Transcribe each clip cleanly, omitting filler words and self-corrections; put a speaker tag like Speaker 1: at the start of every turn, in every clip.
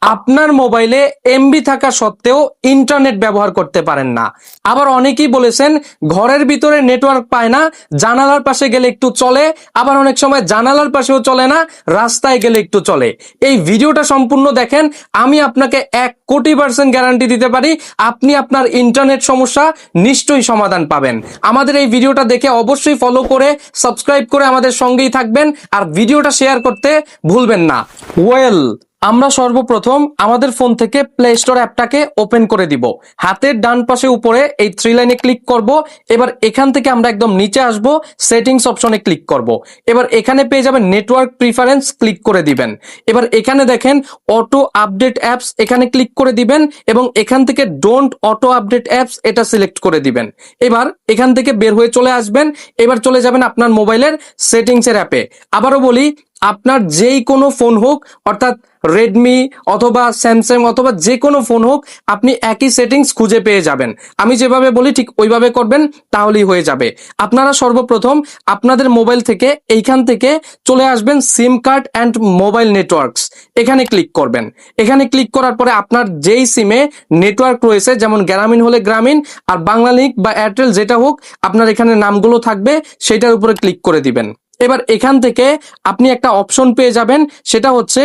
Speaker 1: আপনার মোবাইলে এমবি থাকা সত্ত্বেও ইন্টারনেট ব্যবহার করতে পারেন না। আবার অনেকেই বলেছেন ঘরের ভিতরে নেটওয়ার্ক পায় না, জানালার পাশে গেলে একটু চলে, আবার অনেক সময় জানালার পাশেও চলে না, রাস্তায় গেলে একটু চলে। এই ভিডিওটা সম্পূর্ণ দেখেন, আমি আপনাকে 1,000,000% গ্যারান্টি দিতে পারি আপনি আপনার ইন্টারনেট সমস্যা নিশ্চয়ই সমাধান পাবেন। আমাদের এই ভিডিওটা দেখে অবশ্যই ফলো করে সাবস্ক্রাইব করে আমাদের সঙ্গেই থাকবেন, আর ভিডিওটা শেয়ার করতে ভুলবেন না। আমরা সর্বপ্রথম আমাদের ফোন থেকে প্লে স্টোর অ্যাপটাকে ওপেন করে দিব। হাতের ডান পাশে উপরে এই 3 লাইনে ক্লিক করব। এবার এখান থেকে আমরা একদম নিচে আসব, সেটিংস অপশনে ক্লিক করব। এবার এখানে পেয়ে যাবেন নেটওয়ার্ক প্রিফারেন্স, ক্লিক করে দিবেন। এবার এখানে দেখেন অটো আপডেট অ্যাপস, এখানে ক্লিক করে দিবেন এবং এখান থেকে ডোন্ট অটো আপডেট অ্যাপস এটা সিলেক্ট করে দিবেন। এবার এখান থেকে বের হয়ে চলে আসবেন। এবার চলে যাবেন আপনার মোবাইলের সেটিংসের অ্যাপে। আবারও বলি, আপনার যেই কোনো ফোন হোক, অর্থাৎ রেডমি অথবা স্যামসাং অথবা যে কোনো ফোন হোক, আপনি একই সেটিংস খুঁজে পেয়ে যাবেন। আমি যেভাবে বলি ঠিক ওইভাবে করবেন, তাহলেই হয়ে যাবে। আপনারা সর্বপ্রথম আপনাদের মোবাইল থেকে এইখান থেকে চলে আসবেন সিম কার্ড অ্যান্ড মোবাইল নেটওয়ার্কস, এখানে ক্লিক করবেন। এখানে ক্লিক করার পরে আপনার যেই সিমে নেটওয়ার্ক রয়েছে, যেমন গ্রামীণ হলে গ্রামীণ, আর বাংলালিংক বা এয়ারটেল যেটা হোক, আপনার এখানে নামগুলো থাকবে, সেটার উপরে ক্লিক করে দিবেন। এবার এখান থেকে আপনি একটা অপশন পেয়ে যাবেন, সেটা হচ্ছে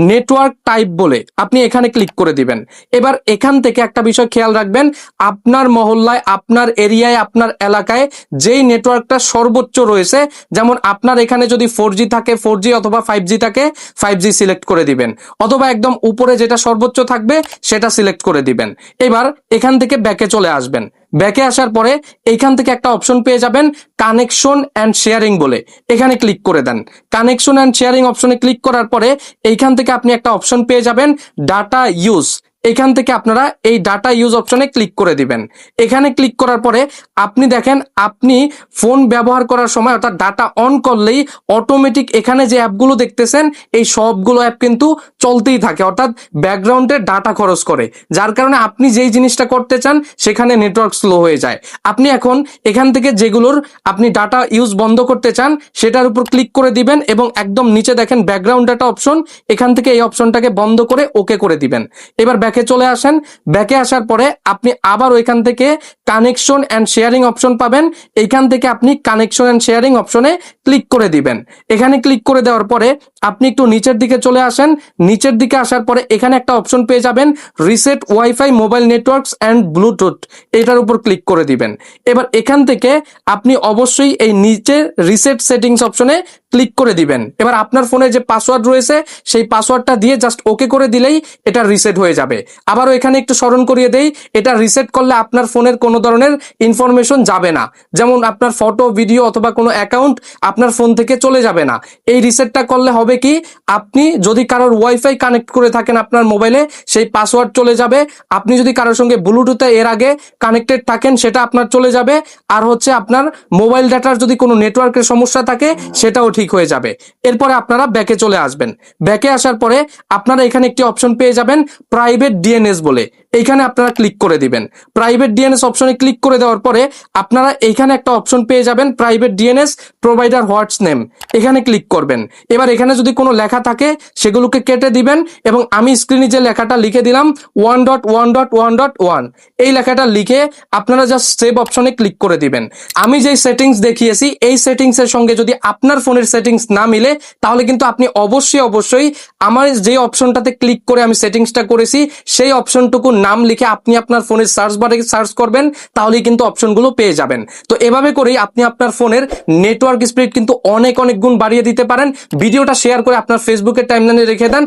Speaker 1: নেটওয়ার্ক টাইপ বলে, আপনি এখানে ক্লিক করে দিবেন। এবার এখান থেকে একটা বিষয় খেয়াল রাখবেন, আপনার মহল্লায়, আপনার এরিয়ায়, আপনার এলাকায় যেই নেটওয়ার্কটা সর্বোচ্চ রয়েছে, যেমন আপনার এখানে যদি 4G থাকে 4G অথবা 5G থাকে 5G সিলেক্ট করে দিবেন, অথবা একদম উপরে যেটা সর্বোচ্চ থাকবে সেটা সিলেক্ট করে দিবেন। এবার এখান থেকে ব্যাকে চলে আসবেন। ব্যাকে আসার পরে এইখান থেকে একটা অপশন পেয়ে যাবেন কানেকশন অ্যান্ড শেয়ারিং বলে, এখানে ক্লিক করে দেন। কানেকশন অ্যান্ড শেয়ারিং অপশনে ক্লিক করার পরে এইখান থেকে আপনি একটা অপশন পেয়ে যাবেন ডাটা ইউজ, এখান থেকে আপনারা এই ডাটা ইউজ অপশনে ক্লিক করে দিবেন। এখানে ক্লিক করার পরে আপনি দেখেন, আপনি ফোন ব্যবহার করার সময় অর্থাৎ ডাটা অন করলেই অটোমেটিক এখানে যে অ্যাপগুলো দেখতেছেন এই সবগুলো অ্যাপ কিন্তু চলতেই থাকে, অর্থাৎ ব্যাকগ্রাউন্ডে ডাটা খরচ করে, যার কারণে আপনি যেই জিনিসটা করতে চান সেখানে নেটওয়ার্ক স্লো হয়ে যায়। আপনি এখন এখান থেকে যেগুলোর আপনি ডাটা ইউজ বন্ধ করতে চান সেটার উপর ক্লিক করে দিবেন এবং একদম নিচে দেখেন ব্যাকগ্রাউন্ড ডাটা অপশন, এখান থেকে এই অপশনটাকে বন্ধ করে ওকে করে দিবেন। এবার ব্যাকে চলে আসেন। ব্যাকে আসার পরে আপনি আবার ওইখান থেকে কানেকশন অ্যান্ড শেয়ারিং অপশন পাবেন, এইখান থেকে আপনি কানেকশন অ্যান্ড শেয়ারিং অপশনে ক্লিক করে দিবেন। এখানে ক্লিক করে দেওয়ার পরে আপনি একটু নিচের দিকে চলে আসেন। নিচের দিকে আসার পরে এখানে একটা অপশন পেয়ে যাবেন reset wifi mobile networks and Bluetooth, এটার উপর ক্লিক করে দিবেন। এবার এখান থেকে আপনি অবশ্যই এই নিচে রিসেট সেটিংস অপশনে ক্লিক করে দিবেন। এবার আপনার ফোনে যে পাসওয়ার্ড রয়েছে সেই পাসওয়ার্ডটা দিয়ে জাস্ট ওকে করে দিলেই এটা রিসেট হয়ে যাবে। আবারও এখানে একটু স্মরণ করিয়ে দেই, এটা রিসেট করলে আপনার ফোনের কোনো ধরনের ইনফরমেশন যাবে না, যেমন আপনার ফটো ভিডিও অথবা কোনো অ্যাকাউন্ট আপনার ফোন থেকে চলে যাবে না। এই রিসেটটা করলে হবে কি, আপনি যদি কারোর ওয়াইফাই কানেক্ট করে থাকেন আপনার মোবাইলে, সেই পাসওয়ার্ড চলে যাবে। আপনি যদি কারোর সঙ্গে ব্লুটুথে এর আগে কানেক্টেড থাকেন সেটা আপনার চলে যাবে। আর হচ্ছে আপনার মোবাইল ডাটার যদি কোনো নেটওয়ার্কের সমস্যা থাকে সেটাও ঠিক হয়ে যাবে। এরপরে আপনারা ব্যাকে চলে আসবেন। ব্যাকে আসার পরে আপনারা এখানে একটি অপশন পেয়ে যাবেন প্রাইভেট ডিএনএস বলে, এইখানে আপনারা ক্লিক করে দিবেন। প্রাইভেট ডিএনএস অপশনে ক্লিক করে দেওয়ার পরে আপনারা এইখানে একটা অপশন পেয়ে যাবেন প্রাইভেট ডিএনএস প্রোভাইডার হোয়াটস নেম, এখানে ক্লিক করবেন। এবার এখানে যদি কোনো লেখা থাকে সেগুলোকে কেটে দিবেন এবং আমি স্ক্রিনে যে লেখাটা লিখে দিলাম 1.1.1.1, এই লেখাটা লিখে আপনারা জাস্ট সেভ অপশনে ক্লিক করে দিবেন। আমি যেই সেটিংস দেখিয়েছি এই সেটিংস এর সঙ্গে যদি আপনার ফোনের সেটিংস না মিলে, তাহলে কিন্তু আপনি অবশ্যই আমার যে অপশনটাতে ক্লিক করে আমি সেটিংসটা করেছি সেই অপশনটুকু নাম লিখে আপনি আপনার ফোনের সার্চ বারে সার্চ করবেন, তাহলেই কিন্তু অপশনগুলো পেয়ে যাবেন। তো এভাবে করেই আপনি আপনার ফোনের নেটওয়ার্ক স্পিড কিন্তু অনেক গুণ বাড়িয়ে দিতে পারেন। ভিডিওটা শেয়ার করে আপনার ফেসবুকের টাইমলাইনে রেখে দেন।